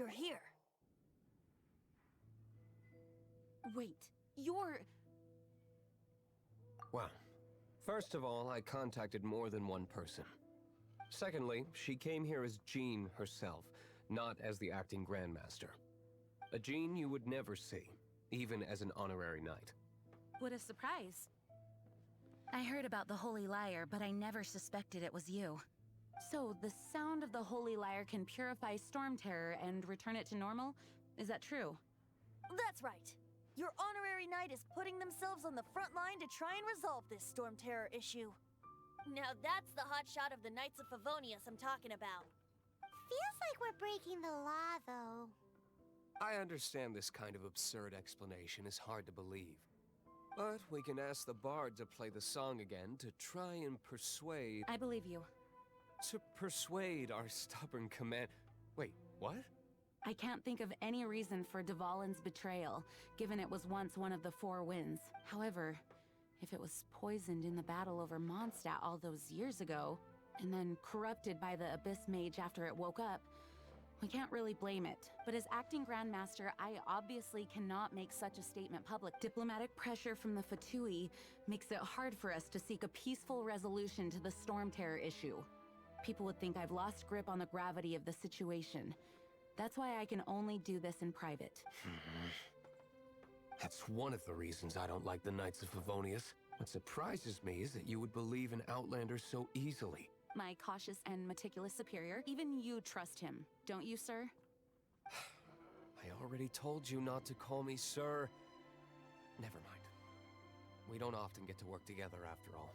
you're here. Wait, you're... Well, first of all, I contacted more than one person. Secondly, she came here as Jean herself, not as the acting Grandmaster. A Jean you would never see, even as an honorary knight. What a surprise. I heard about the Holy Lyre, but I never suspected it was you. So, the sound of the Holy Lyre can purify Storm Terror and return it to normal? Is that true? That's right. Your honorary knight is putting themselves on the front line to try and resolve this Storm Terror issue. Now that's the hotshot of the Knights of Favonius I'm talking about. Feels like we're breaking the law, though. I understand this kind of absurd explanation is hard to believe. But we can ask the bard to play the song again to try and persuade... I believe you. To persuade our stubborn command... Wait, what? I can't think of any reason for Dvalin's betrayal, given it was once one of the Four Winds. However, if it was poisoned in the battle over Mondstadt all those years ago, and then corrupted by the Abyss Mage after it woke up, we can't really blame it. But as acting Grandmaster, I obviously cannot make such a statement public. Diplomatic pressure from the Fatui makes it hard for us to seek a peaceful resolution to the Storm Terror issue. People would think I've lost grip on the gravity of the situation. That's why I can only do this in private. That's one of the reasons I don't like the Knights of Favonius. What surprises me is that you would believe in Outlanders so easily. My cautious and meticulous superior, even you trust him, don't you, sir? I already told you not to call me sir. Never mind. We don't often get to work together after all.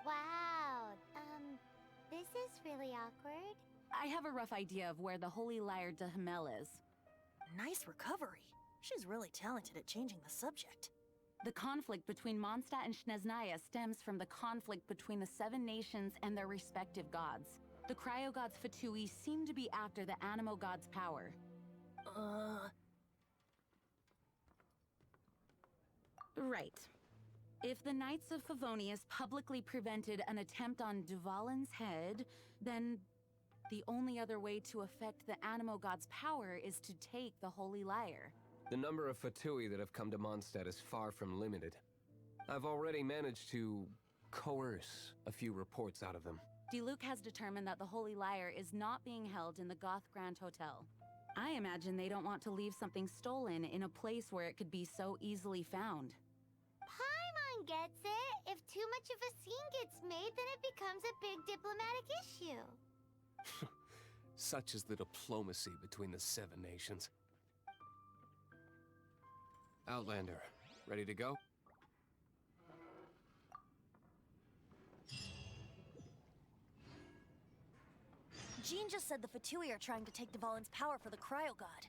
Wow, this is really awkward. I have a rough idea of where the Holy Lyre de Himmel is. Nice recovery. She's really talented at changing the subject. The conflict between Mondstadt and Snezhnaya stems from the conflict between the Seven Nations and their respective gods. The Cryo-Gods Fatui seem to be after the Animo God's power. Right. If the Knights of Favonius publicly prevented an attempt on Dvalin's head, then the only other way to affect the Animo God's power is to take the Holy Lyre. The number of Fatui that have come to Mondstadt is far from limited. I've already managed to coerce a few reports out of them. Diluc has determined that the Holy Lyre is not being held in the Goth Grand Hotel. I imagine they don't want to leave something stolen in a place where it could be so easily found. Paimon gets it. If too much of a scene gets made, then it becomes a big diplomatic issue. Such is the diplomacy between the Seven Nations. Outlander, ready to go? Jean just said the Fatui are trying to take Dvalin's power for the Cryo-God.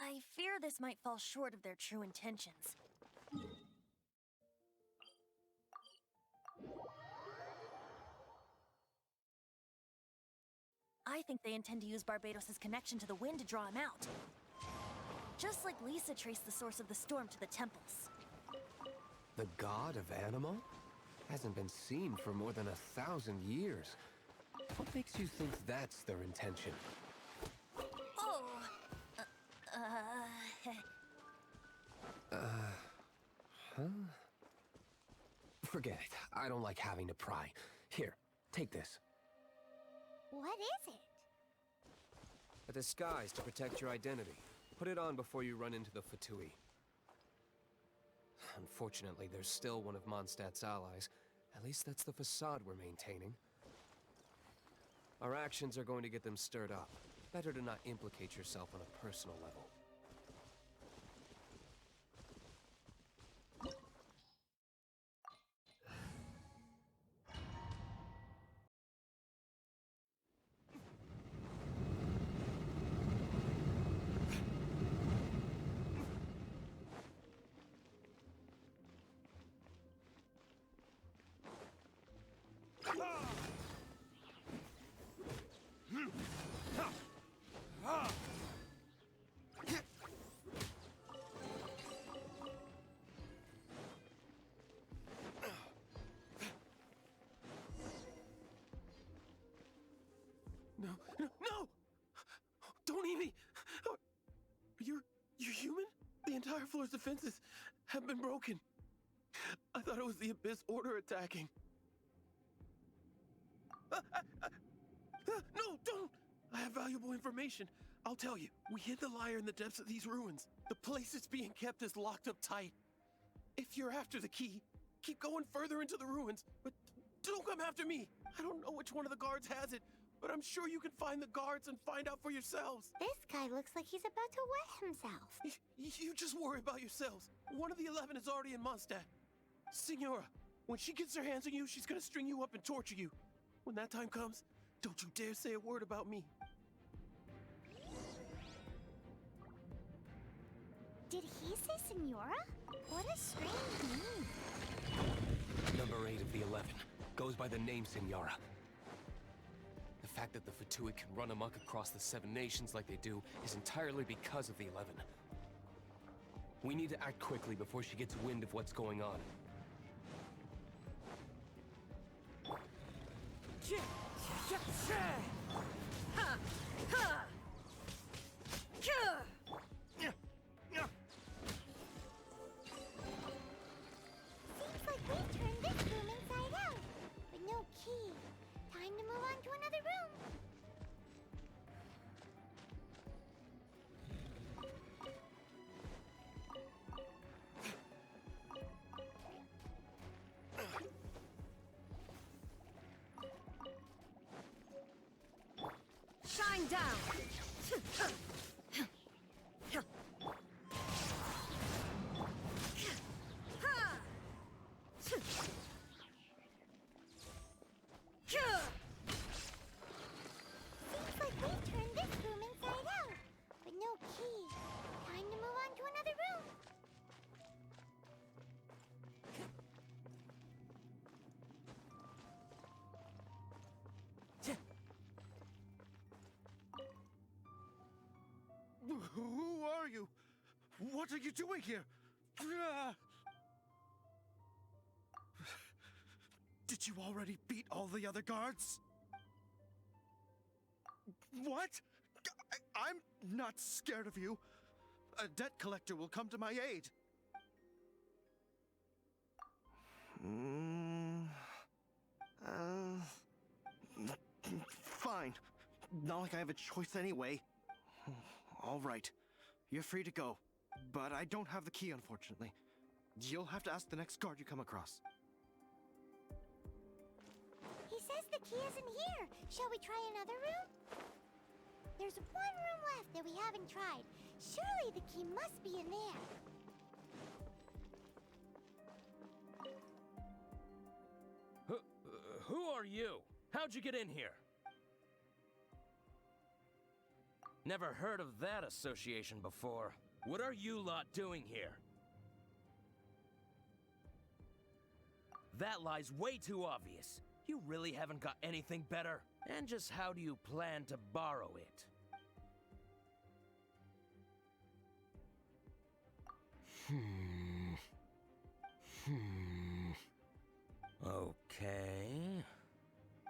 I fear this might fall short of their true intentions. I think they intend to use Barbados' connection to the wind to draw him out. Just like Lisa traced the source of the storm to the temples. The god of Animo? Hasn't been seen for more than 1,000 years. What makes you think that's their intention? Oh, Huh? Forget it. I don't like having to pry. Here, take this. What is it? A disguise to protect your identity. Put it on before you run into the Fatui. Unfortunately, there's still one of Mondstadt's allies. At least that's the facade we're maintaining. Our actions are going to get them stirred up. Better to not implicate yourself on a personal level. entire floor's defenses have been broken. I thought it was the Abyss Order attacking. No, don't! I have valuable information. I'll tell you. We hid the lyre in the depths of these ruins. The place it's being kept is locked up tight. If you're after the key, keep going further into the ruins, but don't come after me. I don't know which one of the guards has it, but I'm sure you can find the guards and find out for yourselves. This guy looks like he's about to wet himself. You just worry about yourselves. One of the 11 is already in Mondstadt. Signora, when she gets her hands on you, she's gonna string you up and torture you. When that time comes, don't you dare say a word about me. Did he say Senora? What a strange name. Number 8 of the 11 goes by the name Senora. The fact that the Fatui can run amok across the 7 nations like they do is entirely because of the 11. We need to act quickly before she gets wind of what's going on. Seems like we turned this room inside out, but no key. Time to move on to another room. Shine down! Seems like we turned this room inside out, but no key. Time to move on to another room. Who are you? What are you doing here? Did you already beat all the other guards? What? I'm not scared of you. A debt collector will come to my aid. Fine. Not like I have a choice anyway. All right. You're free to go. But I don't have the key, unfortunately. You'll have to ask the next guard you come across. He says the key isn't here. Shall we try another room? There's one room left that we haven't tried. Surely the key must be in there. Who are you? How'd you get in here? Never heard of that association before. What are you lot doing here? That lie's way too obvious. You really haven't got anything better? And just how do you plan to borrow it?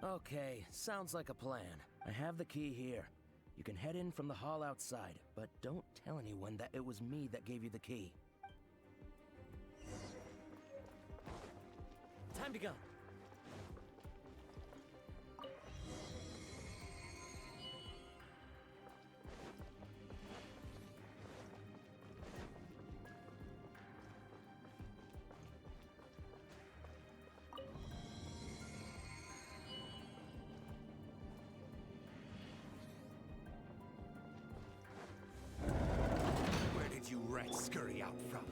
Okay, sounds like a plan. I have the key here. You can head in from the hall outside, but don't tell anyone that it was me that gave you the key. Time to go. Where did you rats scurry out from?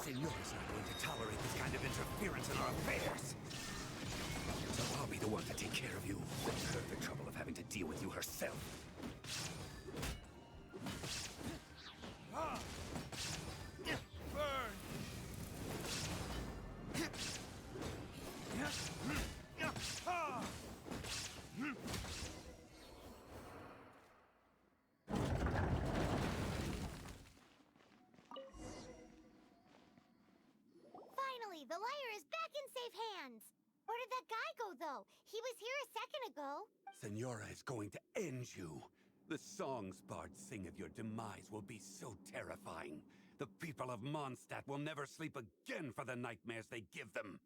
Senor's not going to tolerate this kind of interference in our affairs. So I'll be the one to take care of you. Save her the trouble of having to deal with you herself. Burn! Finally, the lyre is back in safe hands. Where did that guy go, though? He was here a second ago. Senora is going to end you. The songs bards sing of your demise will be so terrifying. The people of Mondstadt will never sleep again for the nightmares they give them.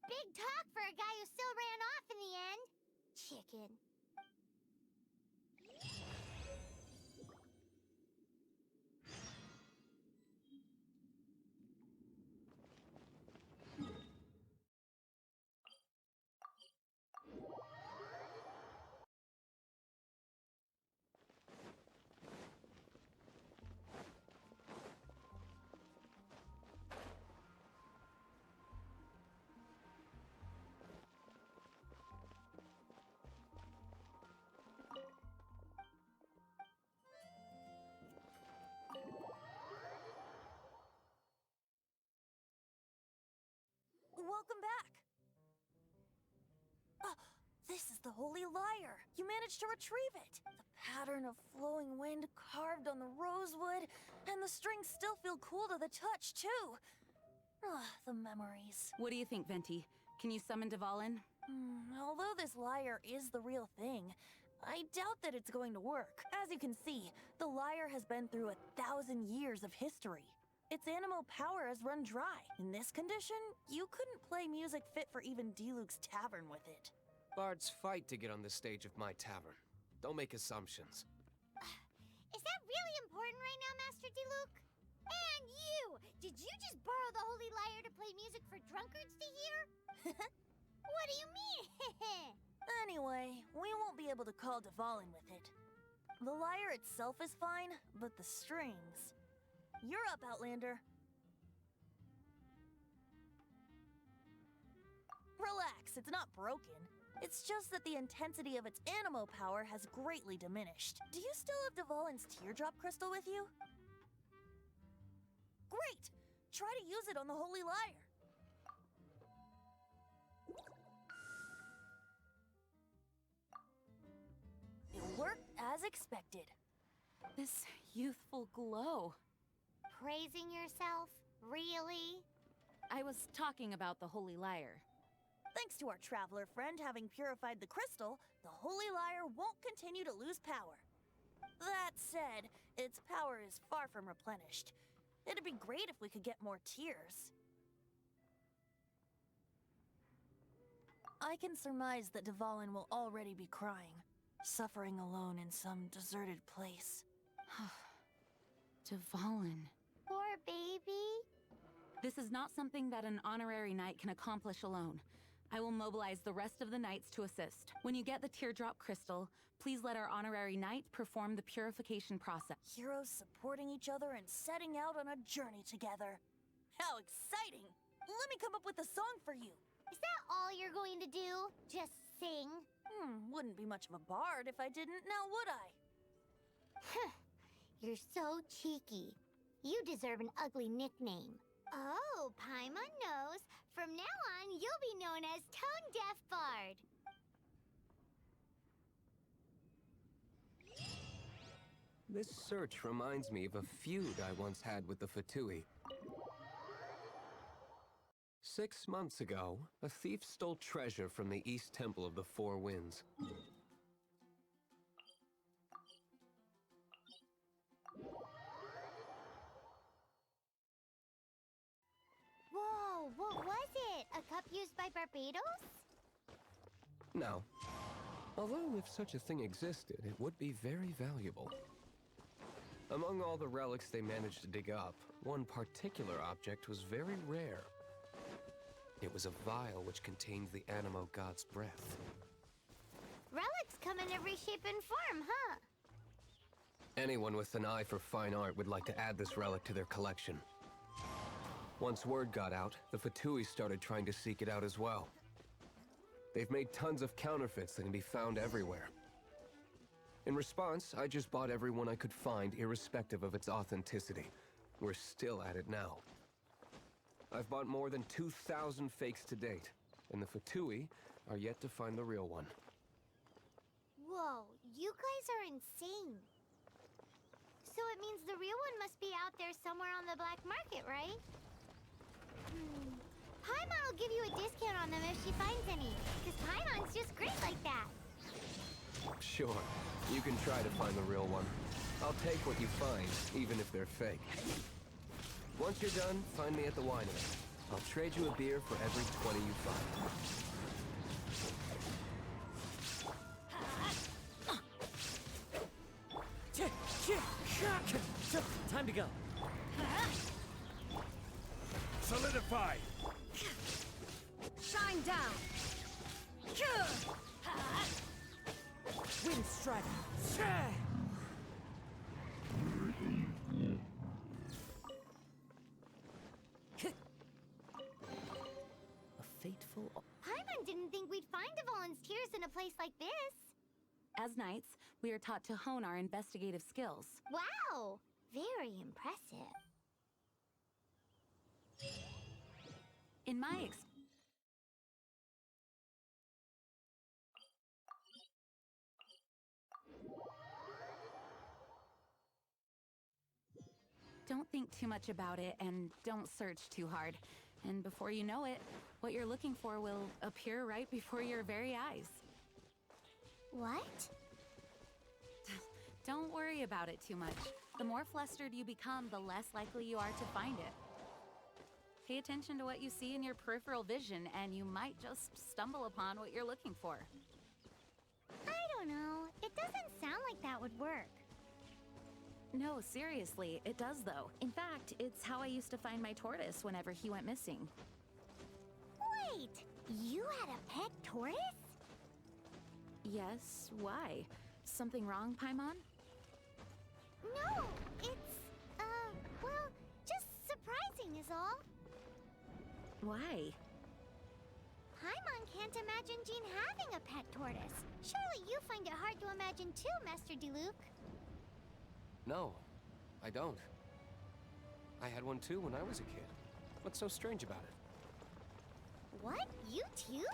Big talk for a guy who still ran off in the end. Chicken. Welcome back. This is the Holy Lyre. You managed to retrieve it. The pattern of flowing wind carved on the rosewood, and the strings still feel cool to the touch, too. The memories. What do you think, Venti? Can you summon Dvalin? Although this lyre is the real thing, I doubt that it's going to work. As you can see, the lyre has been through 1,000 years of history. Its animal power has run dry. In this condition, you couldn't play music fit for even Diluc's tavern with it. Bards fight to get on the stage of my tavern. Don't make assumptions. Is that really important right now, Master Diluc? And you! Did you just borrow the Holy Lyre to play music for drunkards to hear? What do you mean? Anyway, we won't be able to call Dvalin with it. The lyre itself is fine, but the strings... You're up, Outlander. Relax, it's not broken. It's just that the intensity of its animo power has greatly diminished. Do you still have Dvalin's teardrop crystal with you? Great! Try to use it on the Holy Lyre. It worked as expected. This youthful glow. Praising yourself? Really? I was talking about the Holy Lyre. Thanks to our traveler friend having purified the crystal, the Holy Lyre won't continue to lose power. That said, its power is far from replenished. It'd be great if we could get more tears. I can surmise that Dvalin will already be crying, suffering alone in some deserted place. Dvalin. Poor baby. This is not something that an honorary knight can accomplish alone. I will mobilize the rest of the knights to assist. When you get the teardrop crystal, please let our honorary knight perform the purification process. Heroes supporting each other and setting out on a journey together. How exciting! Let me come up with a song for you. Is that all you're going to do? Just sing? Wouldn't be much of a bard if I didn't, now would I? You're so cheeky. You deserve an ugly nickname. Oh, Paimon knows. From now on, you'll be known as Tone Deaf Bard. This search reminds me of a feud I once had with the Fatui. 6 months ago, a thief stole treasure from the East Temple of the Four Winds. Whoa, what was it? A cup used by Barbados? No. Although if such a thing existed, it would be very valuable. Among all the relics they managed to dig up, one particular object was very rare. It was a vial which contained the Animo God's breath. Relics come in every shape and form, huh? Anyone with an eye for fine art would like to add this relic to their collection. Once word got out, the Fatui started trying to seek it out as well. They've made tons of counterfeits that can be found everywhere. In response, I just bought every one I could find, irrespective of its authenticity. We're still at it now. I've bought more than 2,000 fakes to date, and the Fatui are yet to find the real one. Whoa, you guys are insane. So it means the real one must be out there somewhere on the black market, right? Paimon will give you a discount on them if she finds any, because Paimon's just great like that. Sure, you can try to find the real one. I'll take what you find, even if they're fake. Once you're done, find me at the winery. I'll trade you a beer for every 20 you find. Time to go. Solidify! Shine down! Wind strider! A fateful. Paimon didn't think we'd find the volunteers in a place like this. As knights, we are taught to hone our investigative skills. Wow! Very impressive. In my Don't think too much about it and don't search too hard. And before you know it, what you're looking for will appear right before your very eyes. What? Don't worry about it too much. The more flustered you become, the less likely you are to find it. Pay attention to what you see in your peripheral vision, and you might just stumble upon what you're looking for. I don't know. It doesn't sound like that would work. No, seriously, it does though. In fact, it's how I used to find my tortoise whenever he went missing. Wait! You had a pet tortoise? Yes, why? Something wrong, Paimon? No, it's, well, just surprising is all. Why? Paimon can't imagine Jean having a pet tortoise. Surely you find it hard to imagine too, Master Diluc. No, I don't. I had one too when I was a kid. What's so strange about it? What? You too?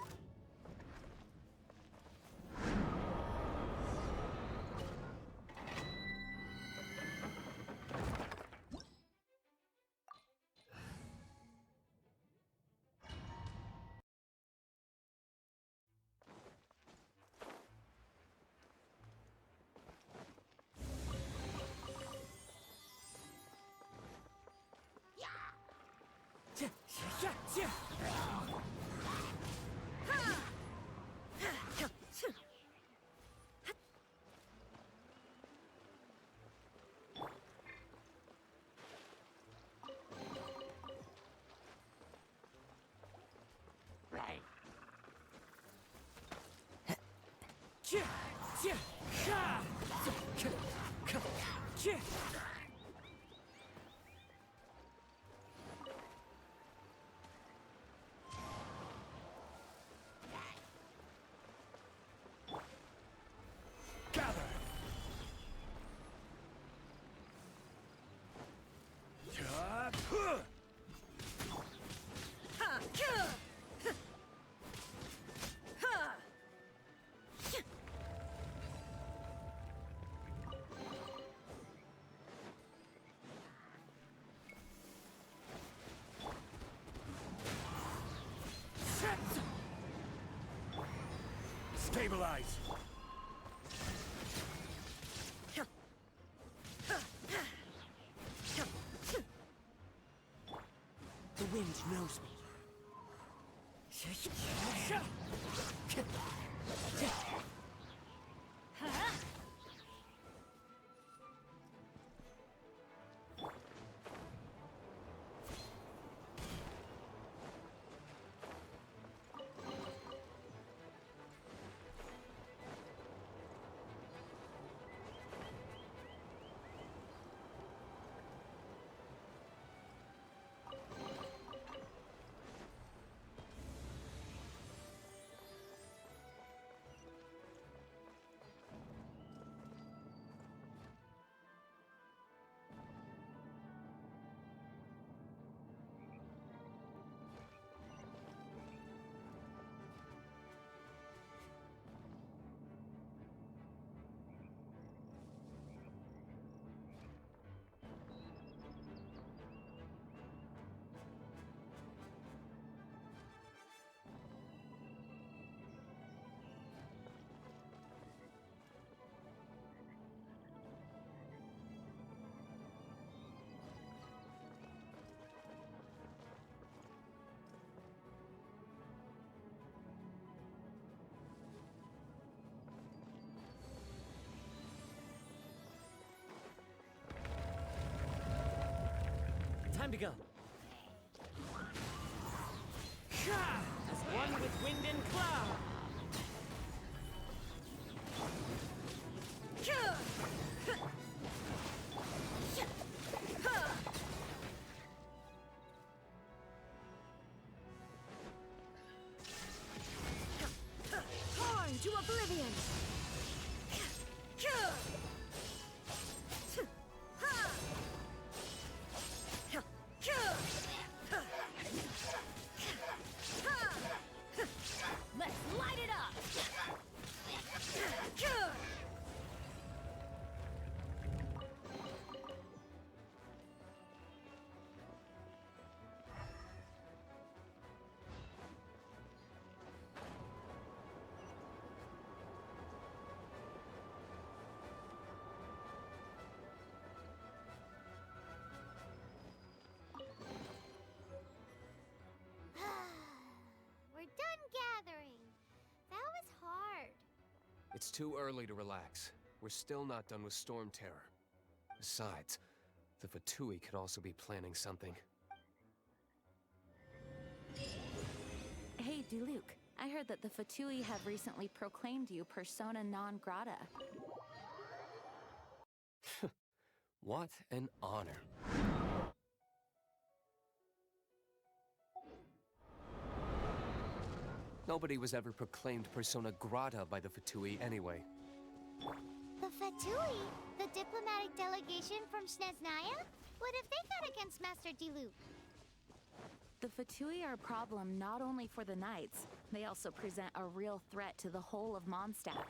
Stabilize! The wind knows me. Time to go. As one with wind and cloud. Torn to oblivion! Let's light it up! We're done gathering. That was hard. It's too early to relax. We're still not done with Storm Terror. Besides, the Fatui could also be planning something. Hey, Diluc. I heard that the Fatui have recently proclaimed you persona non grata. What an honor. Nobody was ever proclaimed persona grata by the Fatui anyway. The Fatui? The diplomatic delegation from Snezhnaya? What have they got against Master Diluc? The Fatui are a problem not only for the Knights, they also present a real threat to the whole of Mondstadt.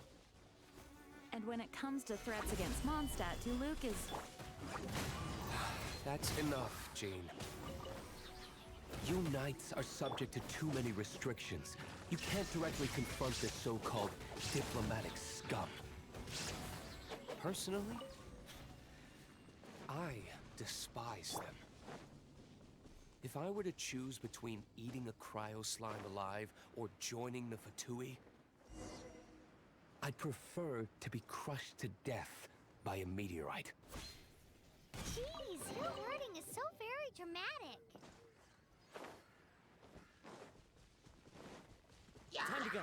And when it comes to threats against Mondstadt, Diluc is... That's enough, Jean. You Knights are subject to too many restrictions. You can't directly confront this so-called diplomatic scum. Personally, I despise them. If I were to choose between eating a cryo slime alive or joining the Fatui, I'd prefer to be crushed to death by a meteorite. Jeez, your wording is so very dramatic. Time to go.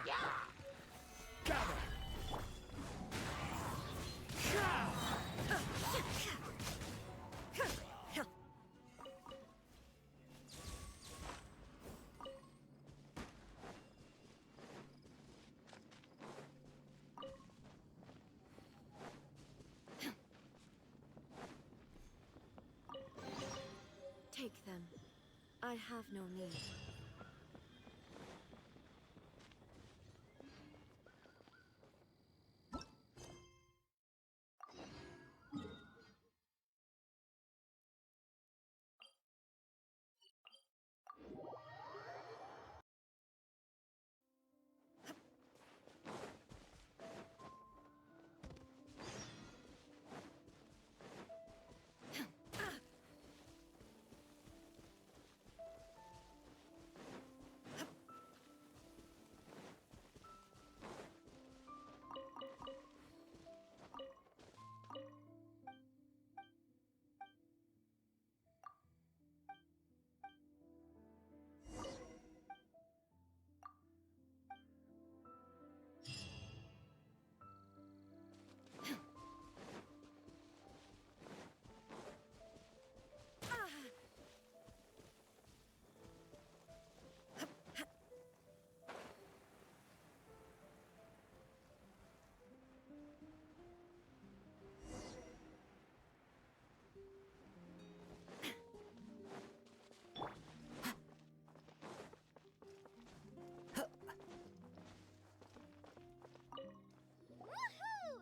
Take them. I have no need. Woohoo!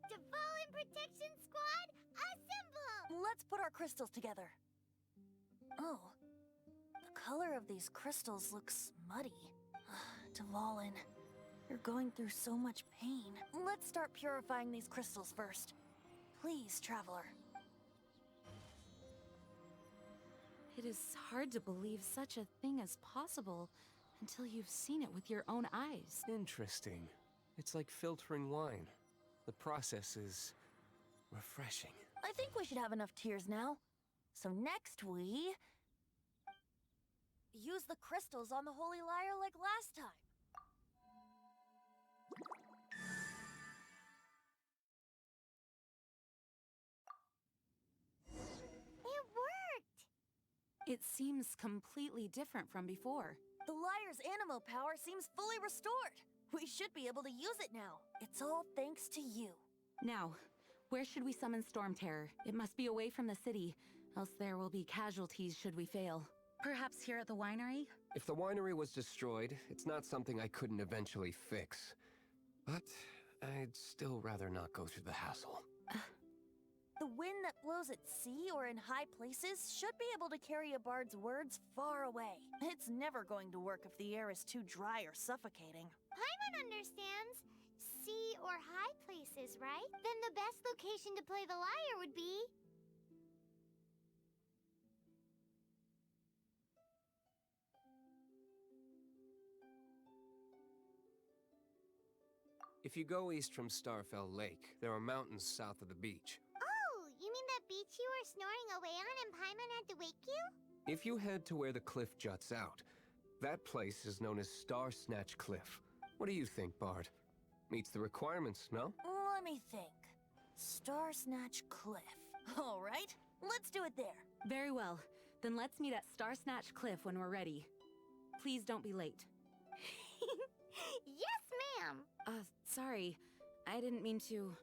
Dvalin Protection Squad, assemble! Let's put our crystals together. Oh, the color of these crystals looks muddy. Dvalin, you're going through so much pain. Let's start purifying these crystals first. Please, Traveler. It is hard to believe such a thing is possible until you've seen it with your own eyes. Interesting. It's like filtering wine. The process is refreshing. I think we should have enough tears now. So next we... use the crystals on the Holy Lyre like last time. It worked! It seems completely different from before. The Lyre's animo power seems fully restored. We should be able to use it now. It's all thanks to you. Now, where should we summon Storm Terror? It must be away from the city, else there will be casualties should we fail. Perhaps here at the winery? If the winery was destroyed, it's not something I couldn't eventually fix. But I'd still rather not go through the hassle. The wind that blows at sea or in high places should be able to carry a bard's words far away. It's never going to work if the air is too dry or suffocating. Paimon understands. Sea or high places, right? Then the best location to play the lyre would be... If you go east from Starfell Lake, there are mountains south of the beach. Oh, you mean that beach you were snoring away on and Paimon had to wake you? If you head to where the cliff juts out, that place is known as Star Snatch Cliff. What do you think, Bard? Meets the requirements, no? Let me think. Star Snatch Cliff. All right, let's do it there. Very well. Then let's meet at Star Snatch Cliff when we're ready. Please don't be late. Yes, ma'am! Sorry. I didn't mean to...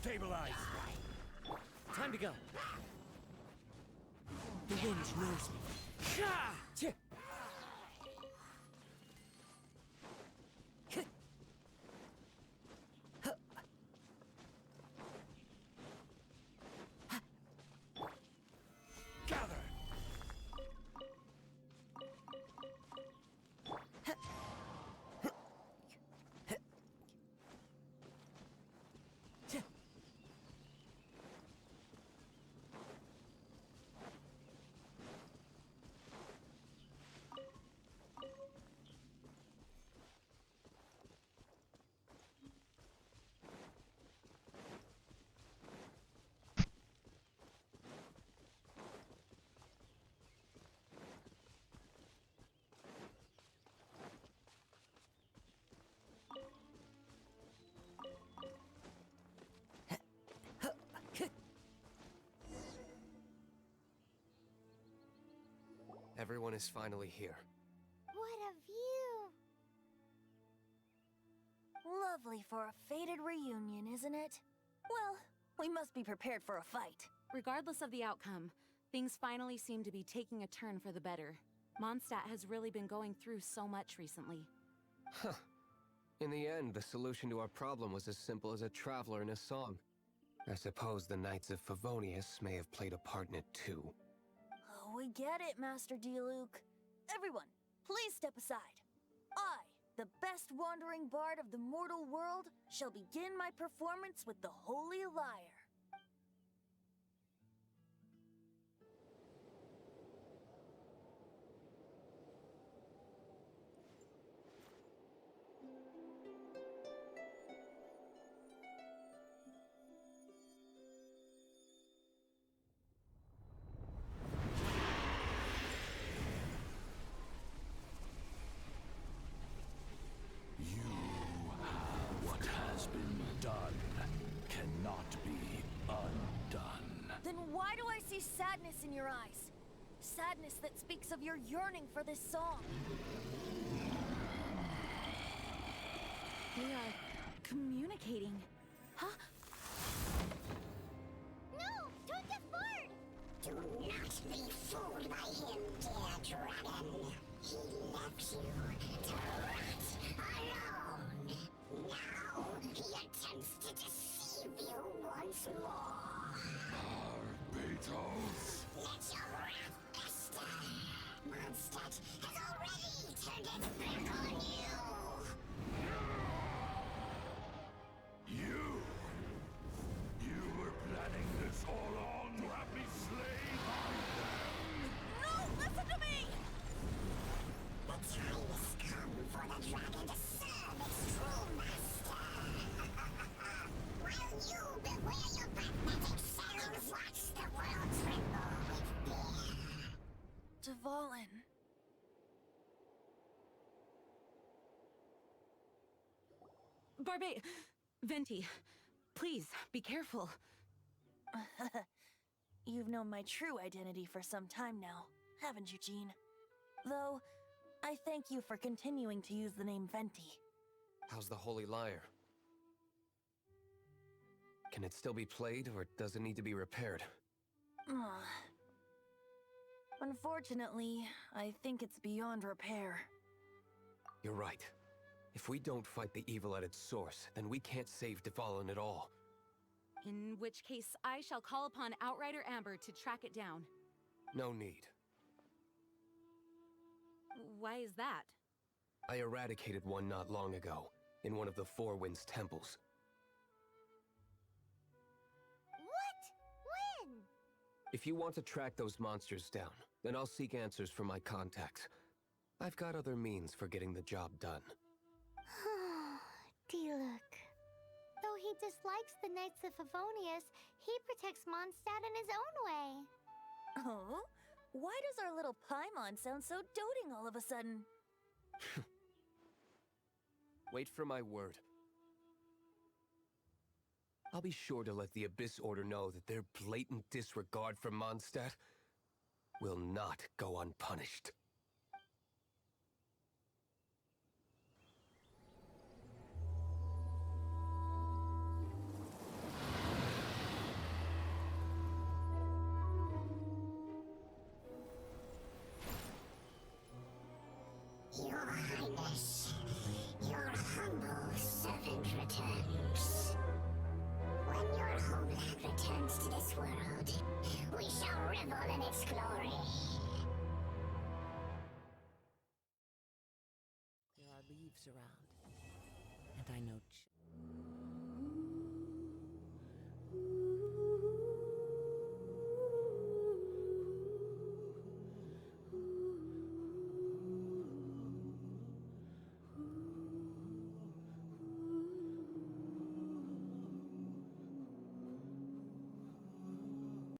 Stabilize! Time to go. The wind knows me. Tch! Gather! Everyone is finally here. What a view! Lovely for a fated reunion, isn't it? Well, we must be prepared for a fight. Regardless of the outcome, things finally seem to be taking a turn for the better. Mondstadt has really been going through so much recently. Huh. In the end, the solution to our problem was as simple as a traveler in a song. I suppose the Knights of Favonius may have played a part in it too. Oh, we get it, Master Diluc. Everyone, please step aside. I, the best wandering bard of the mortal world, shall begin my performance with the Holy Lyre. What has been done cannot be undone. Then why do I see sadness in your eyes? Sadness that speaks of your yearning for this song. They are communicating. Huh? No! Don't get bored! fooled by him, dear dragon. He left you to rot alone. Now he attempts to deceive you once more. Beetles! Let your wrath fester. Mondstadt has already turned its back on you. You were planning this all along to have me slain by them! No, listen to me! The time has come for the dragon to serve its true master. While you beware your pathetic selves, watch the world tremble with fear. Dvalin. Barbe... Venti, please, be careful. You've known my true identity for some time now, haven't you, Jean? Though, I thank you for continuing to use the name Venti. How's the Holy Lyre? Can it still be played, or does it need to be repaired? Unfortunately, I think it's beyond repair. You're right. If we don't fight the evil at its source, then we can't save Dvalin at all. In which case, I shall call upon Outrider Amber to track it down. No need. Why is that? I eradicated one not long ago, in one of the Four Winds temples. What? When? If you want to track those monsters down, then I'll seek answers from my contacts. I've got other means for getting the job done. Diluc. Though he dislikes the Knights of Favonius, he protects Mondstadt in his own way. Oh? Why does our little Paimon sound so doting all of a sudden? Wait for my word. I'll be sure to let the Abyss Order know that their blatant disregard for Mondstadt will not go unpunished. Your Highness, your humble servant returns. When your homeland returns to this world, we shall revel in its glory. There are leaves around, and I know